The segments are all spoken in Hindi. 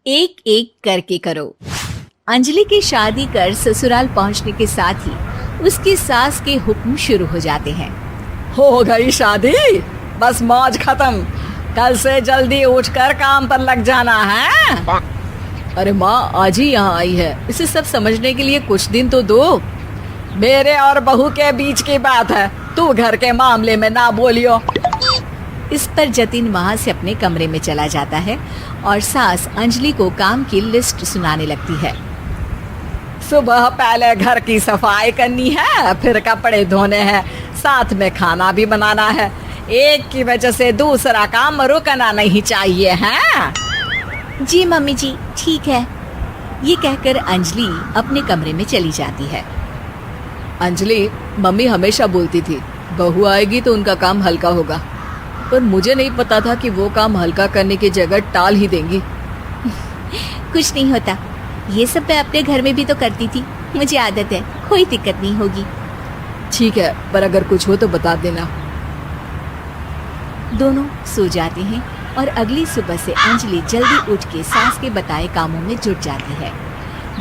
एक एक करके करो। अंजलि की शादी कर ससुराल पहुंचने के साथ ही उसकी सास के हुक्म शुरू हो जाते हैं। हो गई शादी, बस मौज खत्म। कल से जल्दी उठकर काम पर लग जाना है। अरे माँ आज ही यहाँ आई है, इसे सब समझने के लिए कुछ दिन तो दो। मेरे और बहू के बीच की बात है, तू घर के मामले में ना बोलियो। इस पर जतिन वहां से अपने कमरे में चला जाता है और सास अंजलि को काम की लिस्ट सुनाने लगती है। सुबह पहले घर की सफाई करनी है, फिर कपड़े धोने हैं, साथ में खाना भी बनाना है। एक की वजह से दूसरा काम रुकना नहीं चाहिए है। जी मम्मी जी ठीक है। ये कहकर अंजलि अपने कमरे में चली जाती है। अंजलि, मम्मी हमेशा बोलती थी बहू आएगी तो उनका काम हल्का होगा, पर मुझे नहीं पता था कि वो काम हल्का करने की जगह टाल ही देंगी। कुछ नहीं होता, ये सब मैं अपने घर में भी तो करती थी, मुझे आदत है, कोई दिक्कत नहीं होगी। ठीक है, पर अगर कुछ हो तो बता देना। दोनों सो जाते हैं और अगली सुबह से अंजलि जल्दी उठ के सास के बताए कामों में जुट जाती है,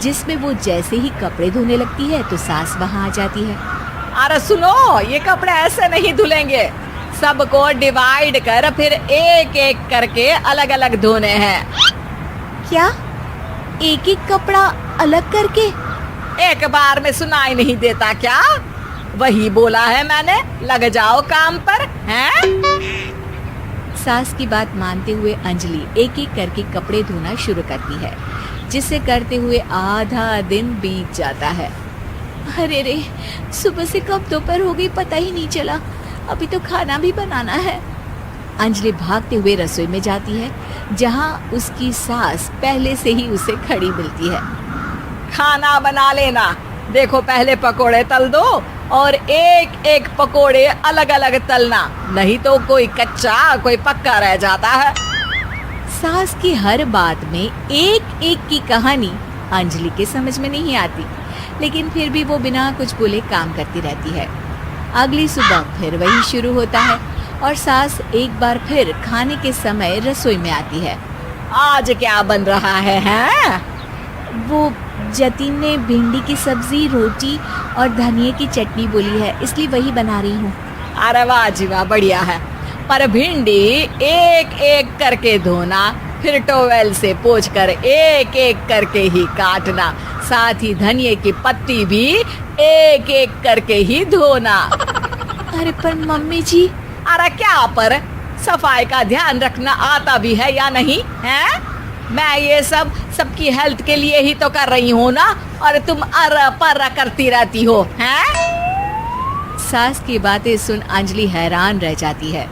जिसमें वो जैसे ही कपड़े धोने लगती है तो सास वहाँ आ जाती है। अरे सुनो, ये कपड़े ऐसे नहीं धुलेंगे, सबको डिवाइड कर फिर एक एक करके अलग अलग धोने हैं। क्या? एक एक कपड़ा अलग करके? एक बार में सुनाई नहीं देता क्या? वही बोला है मैंने, लग जाओ काम पर हैं? सास की बात मानते हुए अंजलि एक एक करके कपड़े धोना शुरू करती है, जिसे करते हुए आधा दिन बीत जाता है। अरे रे, सुबह से कब दोपहर हो गई पता ही नहीं चला, अभी तो खाना भी बनाना है। अंजलि भागते हुए रसोई में जाती है, जहां उसकी सास पहले से ही उसे खड़ी मिलती है। खाना बना लेना, देखो पहले पकोड़े तल दो और एक एक पकोड़े अलग अलग तलना, नहीं तो कोई कच्चा कोई पक्का रह जाता है। सास की हर बात में एक एक की कहानी अंजलि के समझ में नहीं आती, लेकिन फिर भी वो बिना कुछ बोले काम करती रहती है। अगली सुबह फिर वही शुरू होता है और सास एक बार फिर खाने के समय रसोई में आती है। आज क्या बन रहा है हैं? वो जतिन ने भिंडी की सब्जी, रोटी और धनिए की चटनी बोली है, इसलिए वही बना रही हूँ। अरे वाह जी वाह, बढ़िया है। पर भिंडी एक एक करके धोना, फिर टोवेल से पोंछकर एक एक करके ही काटना, साथ ही धनिए की पत्ती भी एक एक करके ही धोना। अरे पर मम्मी जी। अरे क्या पर? सफाई का ध्यान रखना आता भी है या नहीं है? मैं ये सब सबकी हेल्थ के लिए ही तो कर रही हूँ ना, और तुम अर पर करती रहती हो हैं? सास की बातें सुन अंजलि हैरान रह जाती है।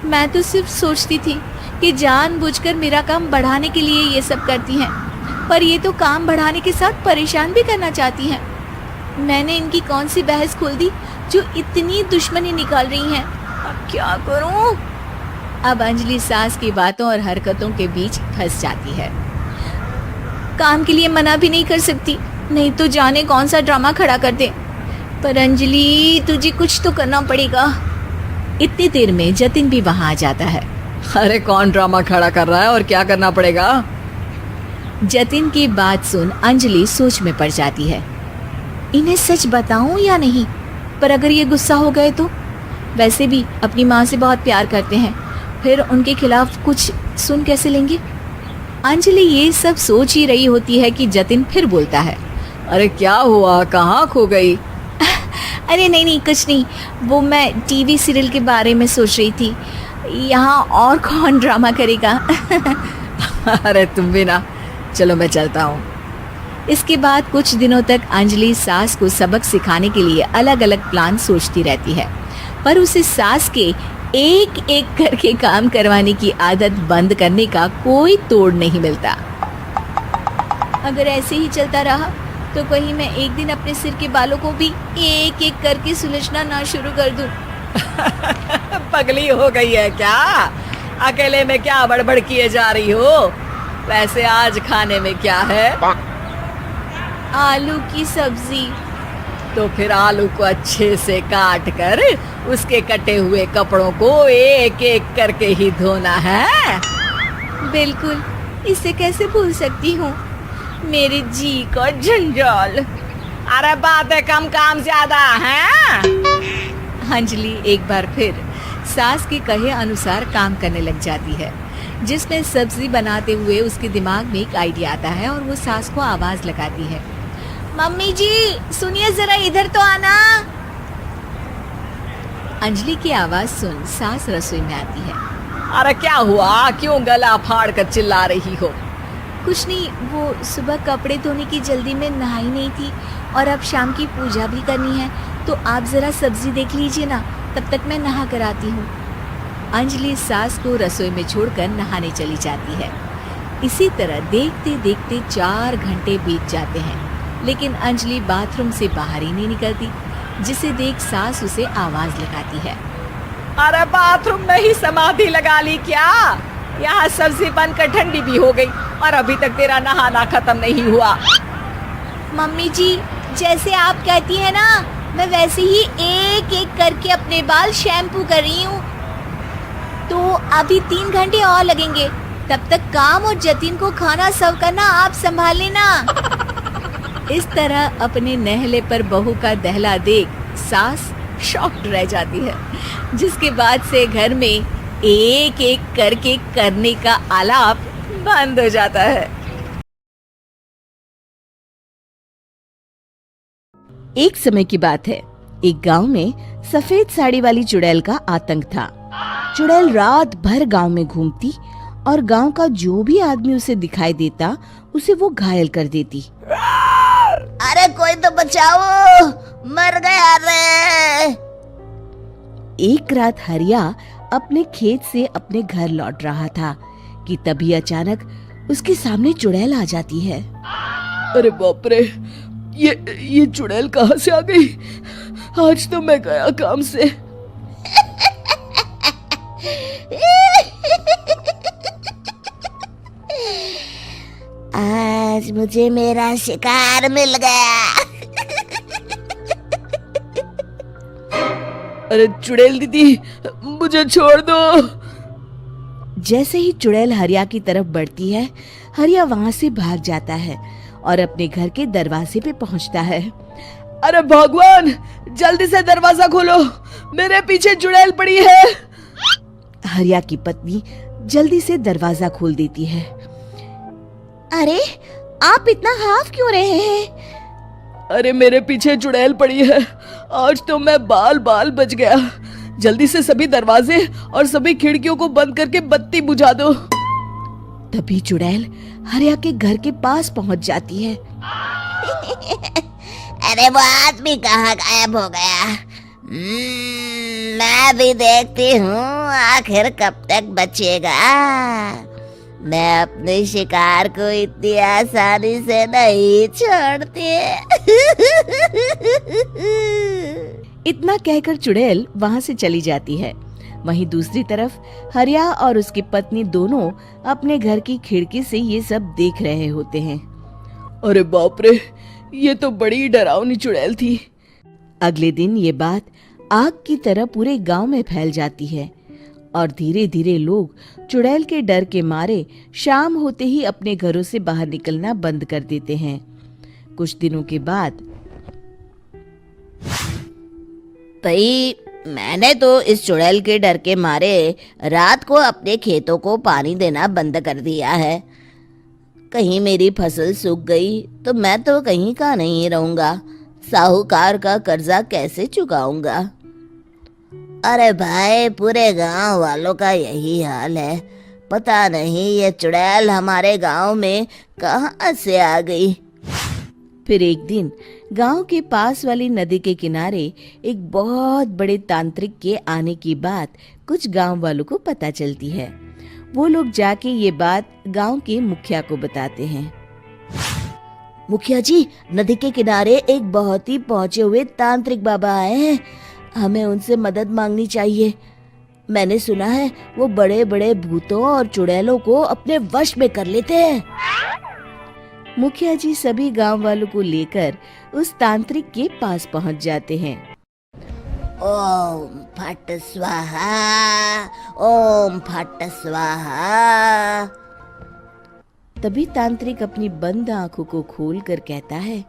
मैं तो सिर्फ सोचती थी कि जानबूझकर मेरा काम बढ़ाने के लिए ये सब करती हैं, पर ये तो काम बढ़ाने के साथ परेशान भी करना चाहती हैं। मैंने इनकी कौन सी बहस खोल दी जो इतनी दुश्मनी निकाल रही हैं? अब क्या करूं? अब अंजलि सास की बातों और हरकतों के बीच फंस जाती है। काम के लिए मना भी नहीं कर सकती, नहीं तो जाने कौन सा ड्रामा खड़ा कर दे। पर अंजलि, तुझे कुछ तो करना पड़ेगा। इतनी देर में जतिन भी वहां आ जाता है। अरे कौन ड्रामा खड़ा कर रहा है और क्या करना पड़ेगा? जतिन की बात सुन अंजलि सोच में पड़ जाती है। इन्हें सच बताऊं या नहीं? पर अगर ये गुस्सा हो गए तो? वैसे भी अपनी माँ से बहुत प्यार करते हैं, फिर उनके खिलाफ कुछ सुन कैसे लेंगे? अंजलि ये सब सोच ही रही होती है कि जतिन फिर बोलता है। अरे क्या हुआ, कहाँ खो गई? अरे नहीं कुछ नहीं, वो मैं टीवी सीरियल के बारे में सोच रही थी। यहाँ और कौन ड्रामा करेगा? अरे तुम भी ना, चलो मैं चलता हूँ। इसके बाद कुछ दिनों तक अंजलि सास को सबक सिखाने के लिए अलग अलग प्लान सोचती रहती है, पर उसे सास के एक एक करके काम करवाने की आदत बंद करने का कोई तोड़ नहीं मिलता। अगर ऐसे ही चलता रहा तो कहीं मैं एक दिन अपने सिर के बालों को भी एक एक करके सुलझना ना शुरू कर दूं। पगली हो गई है क्या? अकेले में क्या बड़बड़ किए जा रही हो? वैसे आज खाने में क्या है? आलू की सब्जी। तो फिर आलू को अच्छे से काट कर उसके कटे हुए कपड़ों को एक एक करके ही धोना है। बिल्कुल, इसे कैसे भूल सकती हूँ। मेरे जी का जंजाल। अरे बातें कम काम ज्यादा हैं। अंजलि एक बार फिर सास के कहे अनुसार काम करने लग जाती है, जिसमें सब्जी बनाते हुए उसके दिमाग में एक आइडिया आता है और वो सास को आवाज लगाती है। मम्मी जी सुनिए जरा, इधर तो आना। अंजलि की आवाज सुन सास रसोई में आती है। अरे क्या हुआ, क्यों गला फाड़ कर चिल्ला रही हो? कुछ नहीं, वो सुबह कपड़े धोने की जल्दी में नहाई नहीं थी और अब शाम की पूजा भी करनी है, तो आप जरा सब्जी देख लीजिए ना, तब तक मैं नहा कर आती हूँ। अंजलि सास को रसोई में छोड़कर नहाने चली जाती है। इसी तरह देखते देखते 4 घंटे बीत जाते हैं, लेकिन अंजलि बाथरूम से बाहर ही नहीं निकलती, जिसे देख सास उसे आवाज लगाती है। अरे बाथरूम में ही समाधि लगा ली क्या? यहाँ सब्जी बनकर ठंडी भी हो गई और अभी तक तेरा नहाना खत्म नहीं हुआ। मम्मी जी जैसे आप कहती हैं ना, मैं वैसे ही एक एक करके अपने बाल शैम्पू कर रही हूँ। तो अभी 3 घंटे और लगेंगे, तब तक काम और जतिन को खाना सर्व करना आप संभाल लेना। इस तरह अपने नहले पर बहू का दहला देख सास शॉक्ड रह जाती है, जिसके बाद से घर में एक एक करके करने का आलाप बंद हो जाता है। एक समय की बात है, एक गांव में सफेद साड़ी वाली चुड़ैल का आतंक था। चुड़ैल रात भर गांव में घूमती और गांव का जो भी आदमी उसे दिखाई देता उसे वो घायल कर देती। अरे कोई तो बचाओ, मर गया रे। एक रात हरिया अपने खेत से अपने घर लौट रहा था कि तभी अचानक उसके सामने चुड़ैल आ जाती है। अरे बाप रे, ये चुड़ैल कहाँ से आ गई? आज तो मैं गया काम से। आज मुझे मेरा शिकार मिल गया। अरे चुड़ैल दीदी, मुझे छोड़ दो। जैसे ही चुड़ैल हरिया की तरफ बढ़ती है, हरिया वहाँ से भाग जाता है और अपने घर के दरवाजे पे पहुँचता है। अरे भगवान, जल्दी से दरवाजा खोलो, मेरे पीछे चुड़ैल पड़ी है। हरिया की पत्नी जल्दी से दरवाजा खोल देती है। अरे आप इतना हाफ क्यों रहे हैं? अरे मेरे पीछे चुड़ैल पड़ी है, आज तो मैं बाल बाल बच गया। जल्दी से सभी दरवाजे और सभी खिड़कियों को बंद करके बत्ती बुझा दो। तभी चुड़ैल हरिया के घर के पास पहुंच जाती है। अरे वो आदमी कहाँ गायब हो गया? मैं भी देखती हूँ आखिर कब तक बचेगा। मैं अपने शिकार को इतनी आसानी से नहीं छोड़ती। इतना कहकर चुड़ैल वहां से चली जाती है। वहीं दूसरी तरफ हरिया और उसकी पत्नी दोनों अपने घर की खिड़की से ये सब देख रहे होते हैं। अरे बाप रे, ये तो बड़ी डरावनी चुड़ैल थी। अगले दिन ये बात आग की तरह पूरे गांव में फैल जाती है और धीरे धीरे लोग चुड़ैल के डर के मारे शाम होते ही अपने घरों से बाहर निकलना बंद कर देते हैं। कुछ दिनों के बाद भाई, मैंने तो इस चुड़ैल के डर के मारे रात को अपने खेतों को पानी देना बंद कर दिया है। कहीं मेरी फसल सूख गई तो मैं तो कहीं का नहीं रहूंगा। साहूकार का कर्जा कैसे चुकाऊंगा? अरे भाई, पूरे गांव वालों का यही हाल है। पता नहीं ये चुड़ैल हमारे गांव में कहां से आ गई। फिर एक दिन गांव के पास वाली नदी के किनारे एक बहुत बड़े तांत्रिक के आने की बात कुछ गांव वालों को पता चलती है। वो लोग जाके ये बात गांव के मुखिया को बताते हैं। मुखिया जी, नदी के किनारे एक बहुत ही पहुंचे हुए तांत्रिक बाबा आए हैं। हमें उनसे मदद मांगनी चाहिए। मैंने सुना है वो बड़े बड़े भूतों और चुड़ैलों को अपने वश में कर लेते हैं। मुखिया जी सभी गांव वालों को लेकर उस तांत्रिक के पास पहुंच जाते हैं। ओम फट स्वाहा, ओम फट स्वाहा। तभी तांत्रिक अपनी बंद आंखों को खोलकर कहता है,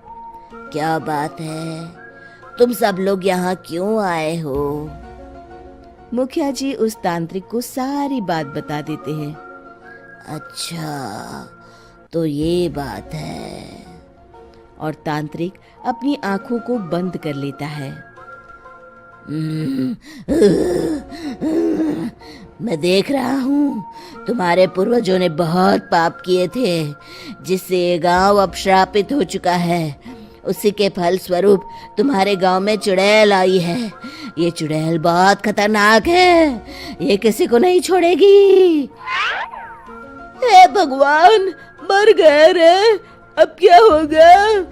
क्या बात है, तुम सब लोग यहाँ क्यों आए हो? मुखिया जी उस तांत्रिक को सारी बात बता देते हैं। अच्छा, तो ये बात है। और तांत्रिक अपनी आंखों को बंद कर लेता है। मैं देख रहा हूँ तुम्हारे पूर्वजों ने बहुत पाप किए थे, जिससे ये गांव अब श्रापित हो चुका है। उसी के फल स्वरूप तुम्हारे गांव में चुड़ैल आई है। ये चुड़ैल बहुत खतरनाक है, ये किसी को नहीं छोड़ेगी। हे भगवान, मर गए रे, अब क्या होगा?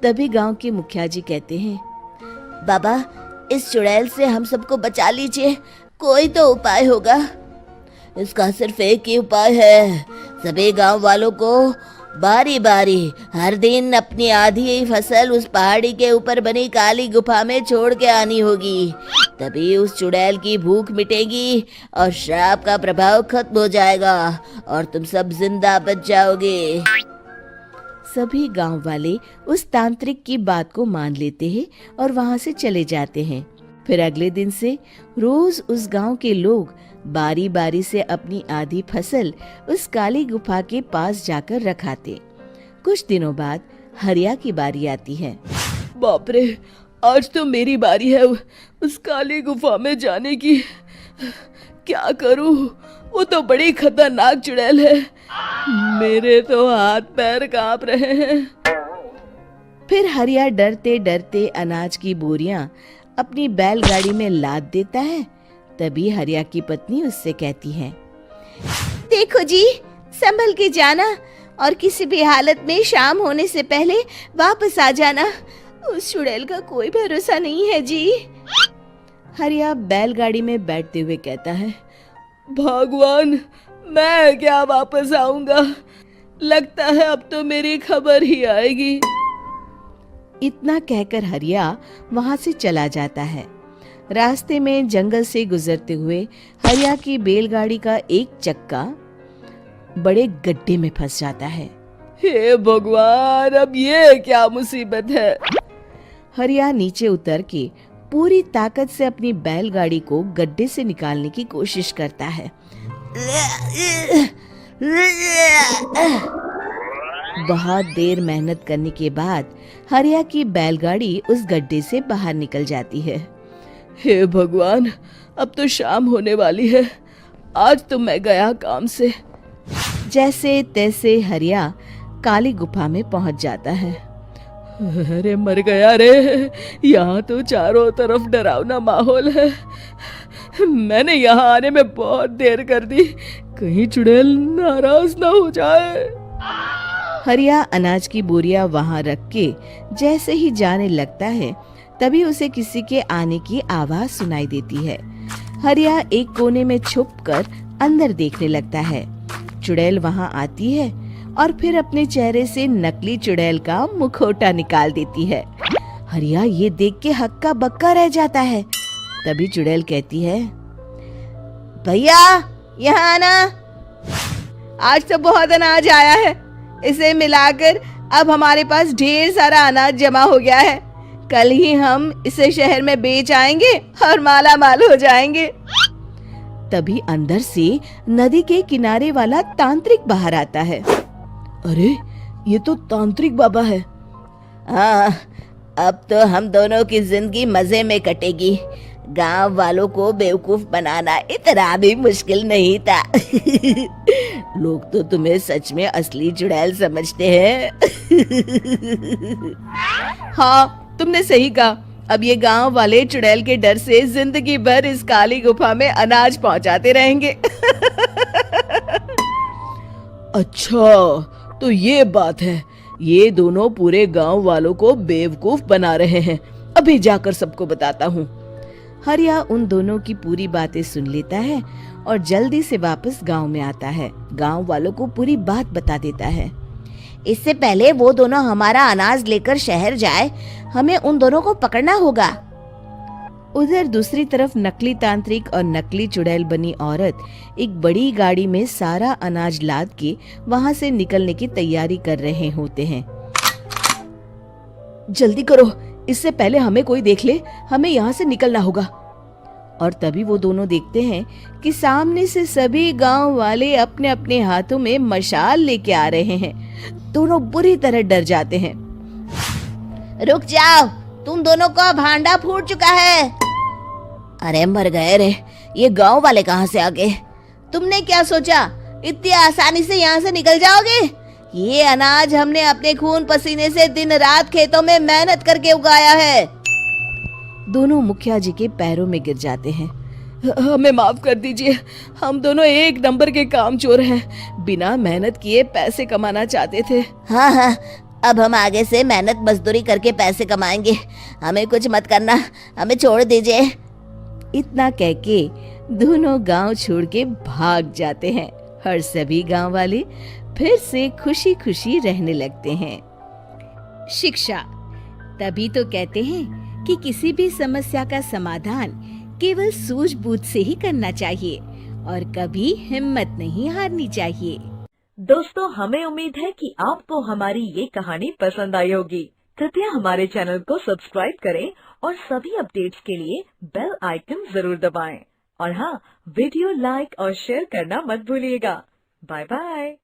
तभी गांव के मुखिया जी कहते हैं, बाबा, इस चुड़ैल से हम सबको बचा लीजिए, कोई तो उपाय होगा। इसका सिर्फ एक ही उपाय है, सभी गांव वालों को बारी बारी हर दिन अपनी आधी फसल उस पहाड़ी के ऊपर बनी काली गुफा में छोड़ के आनी होगी। तभी उस चुड़ैल की भूख मिटेगी और श्राप का प्रभाव खत्म हो जाएगा और तुम सब जिंदा बच जाओगे। सभी गांव वाले उस तांत्रिक की बात को मान लेते हैं और वहां से चले जाते हैं। फिर अगले दिन से रोज उस गांव के लोग बारी बारी से अपनी आधी फसल उस काली गुफा के पास जाकर रखाते। कुछ दिनों बाद हरिया की बारी आती है। बाप रे, आज तो मेरी बारी है उस काली गुफा में जाने की। क्या करूं, वो तो बड़ी खतरनाक चुड़ैल है। मेरे तो हाथ पैर कांप रहे हैं। फिर हरिया डरते डरते अनाज की बोरियां अपनी बैलगाड़ी में लाद देता है। तभी हरिया की पत्नी उससे कहती है, देखो जी, संभल के जाना और किसी भी हालत में शाम होने से पहले वापस आ जाना। उस चुड़ैल का कोई भरोसा नहीं है जी। हरिया बैलगाड़ी में बैठते हुए कहता है, भगवान, मैं क्या वापस आऊंगा? लगता है अब तो मेरी खबर ही आएगी। इतना कहकर हरिया वहां से चला जाता है। रास्ते में जंगल से गुजरते हुए हरिया की बैलगाड़ी का एक चक्का बड़े गड्ढे में फंस जाता है। हे भगवान, अब ये क्या मुसीबत है? हरिया नीचे उतर के पूरी ताकत से अपनी बैलगाड़ी को गड्ढे से निकालने की कोशिश करता है। बहुत देर मेहनत करने के बाद हरिया की बैलगाड़ी उस गड्ढे से बाहर निकल जाती है। हे भगवान, अब तो शाम होने वाली है। आज तो मैं गया काम से। जैसे तैसे हरिया काली गुफा में पहुंच जाता है। अरे मर गया रे, यहाँ तो चारों तरफ डरावना माहौल है। मैंने यहाँ आने में बहुत देर कर दी, कहीं चुड़ैल नाराज ना हो जाए। हरिया अनाज की बोरियां वहां रख के जैसे ही जाने लगता है, तभी उसे किसी के आने की आवाज सुनाई देती है। हरिया एक कोने में छुपकर अंदर देखने लगता है। चुड़ैल वहां आती है और फिर अपने चेहरे से नकली चुड़ैल का मुखौटा निकाल देती है। हरिया ये देख के हक्का बक्का रह जाता है। तभी चुड़ैल कहती है, भैया यहाँ आना, आज तो बहुत अनाज आया है। इसे मिलाकर अब हमारे पास ढेर सारा अनाज जमा हो गया है। कल ही हम इसे शहर में बेच आएंगे और माला माल हो जाएंगे। तभी अंदर से नदी के किनारे वाला तांत्रिक बाहर आता है। अरे, ये तो तांत्रिक बाबा है। हाँ, अब तो हम दोनों की जिंदगी मजे में कटेगी। गांव वालों को बेवकूफ बनाना इतना भी मुश्किल नहीं था। लोग तो तुम्हें सच में असली चुड़ैल समझते हैं। हाँ, तुमने सही कहा। अब ये गांव वाले चुड़ैल के डर से जिंदगी भर इस काली गुफा में अनाज पहुंचाते रहेंगे। अच्छा, तो ये बात है। ये दोनों पूरे गांव वालों को बेवकूफ बना रहे हैं। अभी जाकर सबको बताता हूँ। हरिया उन दोनों की पूरी बातें सुन लेता है और जल्दी से वापस गांव में आता है। गांव वालों को पूरी बात बता देता है। इससे पहले वो दोनों हमारा अनाज लेकर शहर जाए, हमें उन दोनों को पकड़ना होगा। उधर दूसरी तरफ नकली तांत्रिक और नकली चुड़ैल बनी औरत एक बड़ी गाड़ी में सारा अनाज लाद के वहां से निकलने की तैयारी कर रहे होते हैं। जल्दी करो, इससे पहले हमें कोई देख ले, हमें यहाँ से निकलना होगा। और तभी वो दोनों देखते हैं कि सामने से सभी गांव वाले अपने अपने हाथों में मशाल लेके आ रहे हैं। दोनों बुरी तरह डर जाते हैं। रुक जाओ, तुम दोनों का भांडा फूट चुका है। अरे मर गए रे, ये गांव वाले कहाँ से आ गए? तुमने क्या सोचा इतनी आसानी से यहाँ से निकल जाओगे? ये अनाज हमने अपने खून पसीने से दिन रात खेतों में मेहनत करके उगाया है। दोनों मुखिया जी के पैरों में गिर जाते हैं। हमें माफ कर दीजिए, हम दोनों एक नंबर के कामचोर हैं, बिना मेहनत किए पैसे कमाना चाहते थे। हाँ, अब हम आगे से मेहनत मजदूरी करके पैसे कमाएंगे, हमें कुछ मत करना, हमें छोड़ दीजिए। इतना कह के दोनों गांव छोड़ के भाग जाते हैं और सभी गांव वाले फिर से खुशी खुशी रहने लगते हैं। शिक्षा, तभी तो कहते हैं कि किसी भी समस्या का समाधान केवल सूझबूझ से ही करना चाहिए और कभी हिम्मत नहीं हारनी चाहिए। दोस्तों, हमें उम्मीद है कि आपको हमारी ये कहानी पसंद आई होगी। कृपया हमारे चैनल को सब्सक्राइब करें और सभी अपडेट्स के लिए बेल आइकन जरूर दबाएं। और हाँ, वीडियो लाइक और शेयर करना मत भूलिएगा। Bye bye.